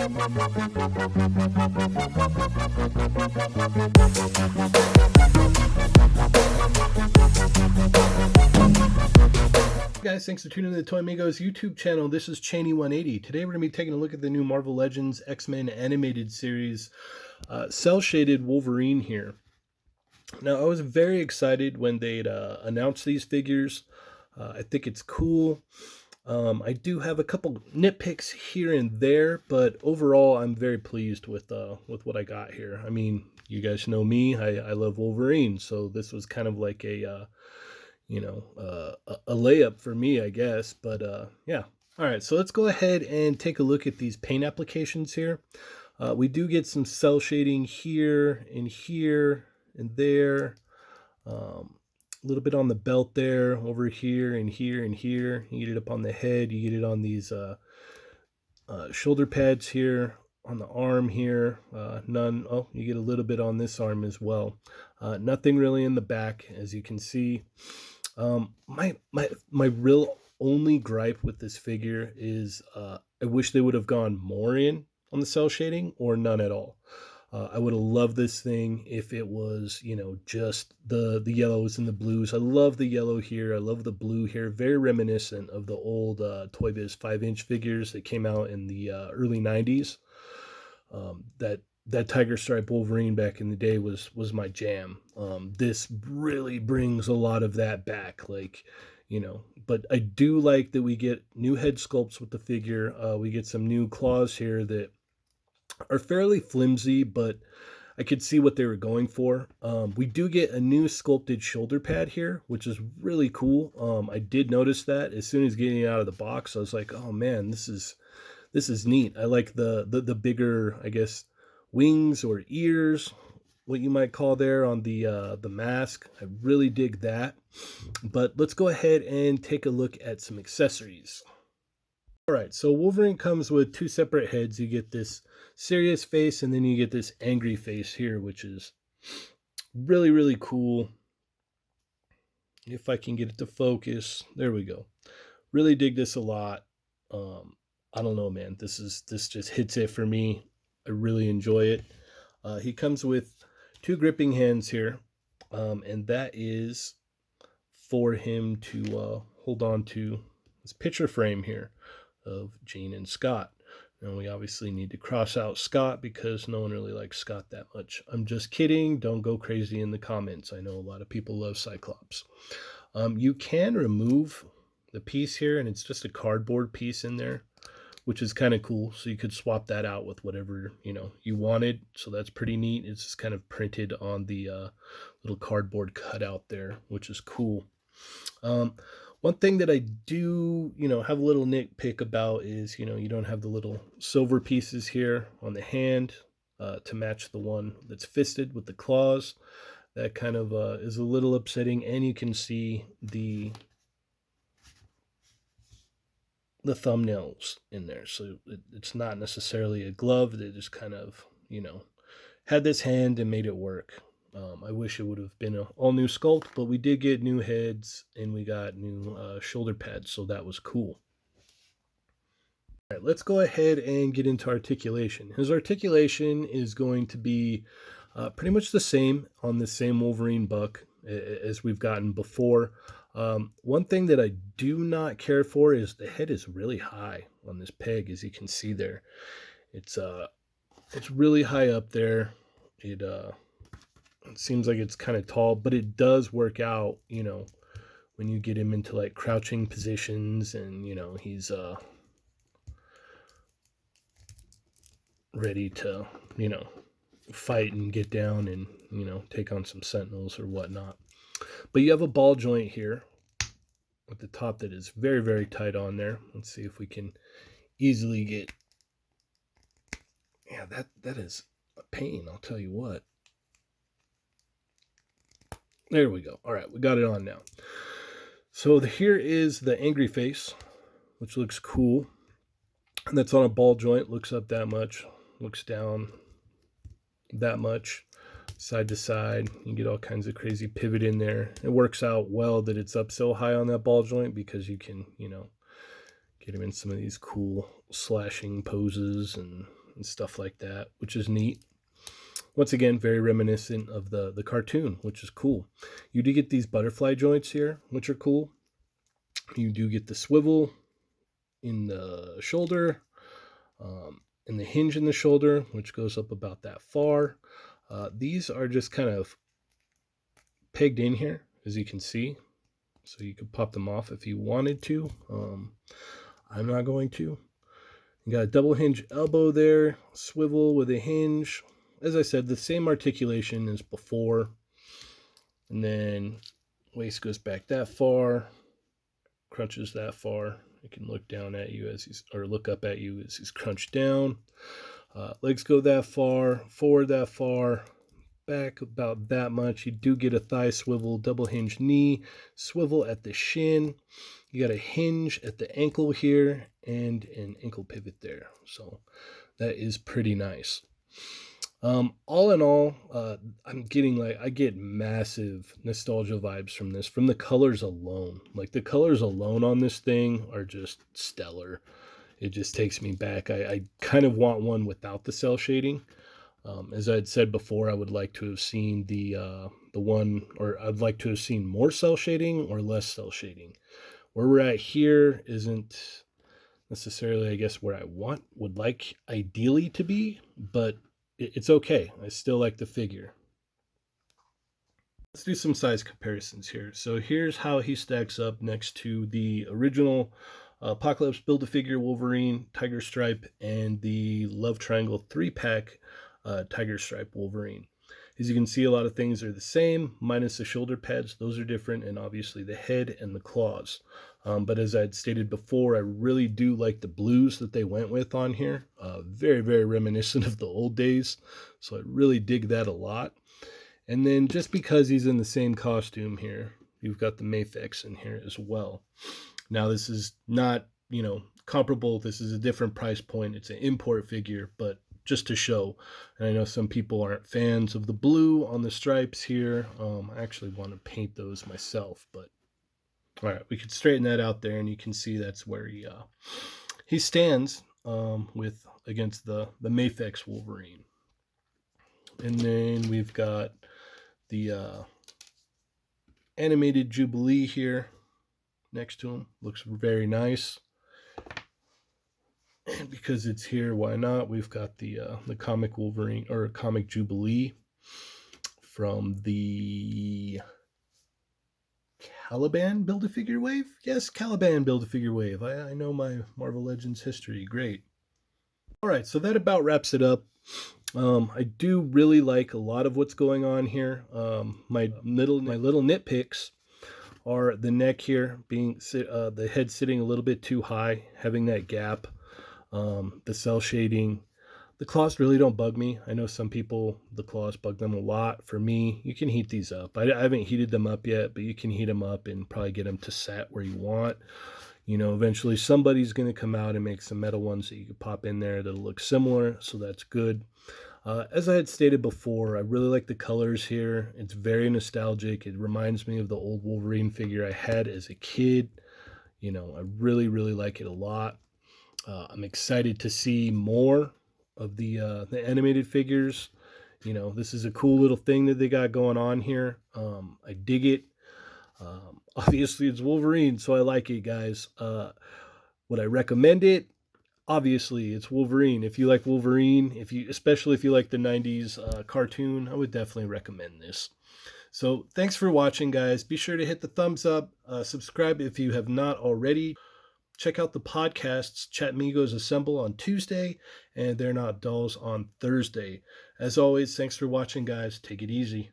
Guys, thanks for tuning in to the Toy Amigos YouTube channel. This is Cheney180. Today we're going to be taking a look at the new Marvel Legends X-men animated series, cel-shaded Wolverine here. Now, I was very excited when they'd announced these figures. I think it's cool. I do have a couple nitpicks here and there, but overall I'm very pleased with what I got here. I mean, you guys know me. I love Wolverine, so this was kind of like a layup for me, I guess. But yeah. All right, so let's go ahead and take a look at these paint applications here. We do get some cell shading here and there. A little bit on the belt there, over here and here and here. You get it up on the head. You get it on these shoulder pads here, on the arm here. None. Oh, you get a little bit on this arm as well. Nothing really in the back, as you can see. My real only gripe with this figure is I wish they would have gone more in on the cell shading or none at all. I would have loved this thing if it was, just the yellows and the blues. I love the yellow here. I love the blue here. Very reminiscent of the old Toy Biz 5-inch figures that came out in the early 90s. That Tiger Stripe Wolverine back in the day was my jam. This really brings a lot of that back, but I do like that we get new head sculpts with the figure. We get some new claws here that are fairly flimsy, but I could see what they were going for. We do get a new sculpted shoulder pad here, which is really cool. I did notice that as soon as getting it out of the box. I was like, oh man, this is neat. I like the bigger, I guess, wings or ears, what you might call there on the mask. I really dig that. But let's go ahead and take a look at some accessories. All right, so Wolverine comes with two separate heads. You get this serious face, and then you get this angry face here, which is really, really cool. If I can get it to focus, there we go. Really dig this a lot. I don't know, man. This just hits it for me. I really enjoy it. He comes with two gripping hands here, and that is for him to hold on to this picture frame here of Jean and Scott. And we obviously need to cross out Scott because no one really likes Scott that much. I'm just kidding. Don't go crazy in the comments. I know a lot of people love Cyclops. You can remove the piece here, and it's just a cardboard piece in there, which is kind of cool. So you could swap that out with whatever, you wanted. So that's pretty neat. It's just kind of printed on the little cardboard cutout there, which is cool. One thing that I do, have a little nitpick about is, you don't have the little silver pieces here on the hand to match the one that's fisted with the claws. That kind of is a little upsetting. And you can see the thumbnails in there, so it's not necessarily a glove. They just kind of had this hand and made it work. I wish it would have been an all new sculpt, but we did get new heads and we got new shoulder pads, so that was cool. All right, let's go ahead and get into articulation. His articulation is going to be pretty much the same on the same Wolverine buck as we've gotten before. One thing that I do not care for is the head is really high on this peg, as you can see there. It's really high up there. It seems like it's kind of tall, but it does work out, when you get him into like crouching positions and, he's ready to, fight and get down and, take on some sentinels or whatnot. But you have a ball joint here at the top that is very, very tight on there. Let's see if we can easily get... Yeah, that is a pain, I'll tell you what. There we go. All right, we got it on now. So here is the angry face, which looks cool. And that's on a ball joint. Looks up that much. Looks down that much. Side to side. You get all kinds of crazy pivot in there. It works out well that it's up so high on that ball joint because you can, get him in some of these cool slashing poses and and stuff like that, which is neat. Once again, very reminiscent of the cartoon, which is cool. You do get these butterfly joints here, which are cool. You do get the swivel in the shoulder, and the hinge in the shoulder, which goes up about that far. These are just kind of pegged in here, as you can see. So you could pop them off if you wanted to. I'm not going to. You got a double hinge elbow there, swivel with a hinge. As I said, the same articulation as before. And then waist goes back that far, crunches that far. He can look down at you as he's, or look up at you as he's crunched down. Legs go that far, forward that far, back about that much. You do get a thigh swivel, double hinge knee, swivel at the shin. You got a hinge at the ankle here and an ankle pivot there. So that is pretty nice. All in all, I get massive nostalgia vibes from this, from the colors alone. Like, the colors alone on this thing are just stellar. It just takes me back. I kind of want one without the cell shading. As I had said before, I would like to have seen the one, or I'd like to have seen more cell shading or less cell shading. Where we're at here isn't necessarily, I guess, where I would like ideally to be, but it's okay. I still like the figure. Let's do some size comparisons here. So here's how he stacks up next to the original Apocalypse Build-A-Figure Wolverine Tiger Stripe and the Love Triangle 3-pack Tiger Stripe Wolverine. As you can see, a lot of things are the same, minus the shoulder pads. Those are different, and obviously the head and the claws. But as I had stated before, I really do like the blues that they went with on here. Very, very reminiscent of the old days. So I really dig that a lot. And then just because he's in the same costume here, you've got the Mafex in here as well. Now, this is not, comparable. This is a different price point. It's an import figure, but just to show. And I know some people aren't fans of the blue on the stripes here. I actually want to paint those myself, but all right, we could straighten that out there, and you can see that's where he stands against the Mafex Wolverine. And then we've got the animated Jubilee here next to him. Looks very nice. And because it's here, why not? We've got the comic Wolverine, or comic Jubilee from the Caliban Build-A-Figure wave? Yes, Caliban Build-A-Figure wave. I know my Marvel Legends history. Great. All right, so that about wraps it up. I do really like a lot of what's going on here. My little nitpicks are the neck here being the head sitting a little bit too high, having that gap. The cell shading. The claws really don't bug me. I know some people, the claws bug them a lot. For me, you can heat these up. I haven't heated them up yet, but you can heat them up and probably get them to set where you want. Eventually somebody's going to come out and make some metal ones that you can pop in there that'll look similar, so that's good. As I had stated before, I really like the colors here. It's very nostalgic. It reminds me of the old Wolverine figure I had as a kid. I really, really like it a lot. I'm excited to see more of the animated figures. This is a cool little thing that they got going on here. I dig it. Obviously, it's Wolverine, so I like it, guys. Would I recommend it? Obviously, it's Wolverine. If you like Wolverine, especially if you like the 90s cartoon, I would definitely recommend this. So thanks for watching, guys. Be sure to hit the thumbs up. Subscribe if you have not already. Check out the podcasts. Chat Migos Assemble on Tuesday, and They're Not Dolls on Thursday. As always, thanks for watching, guys. Take it easy.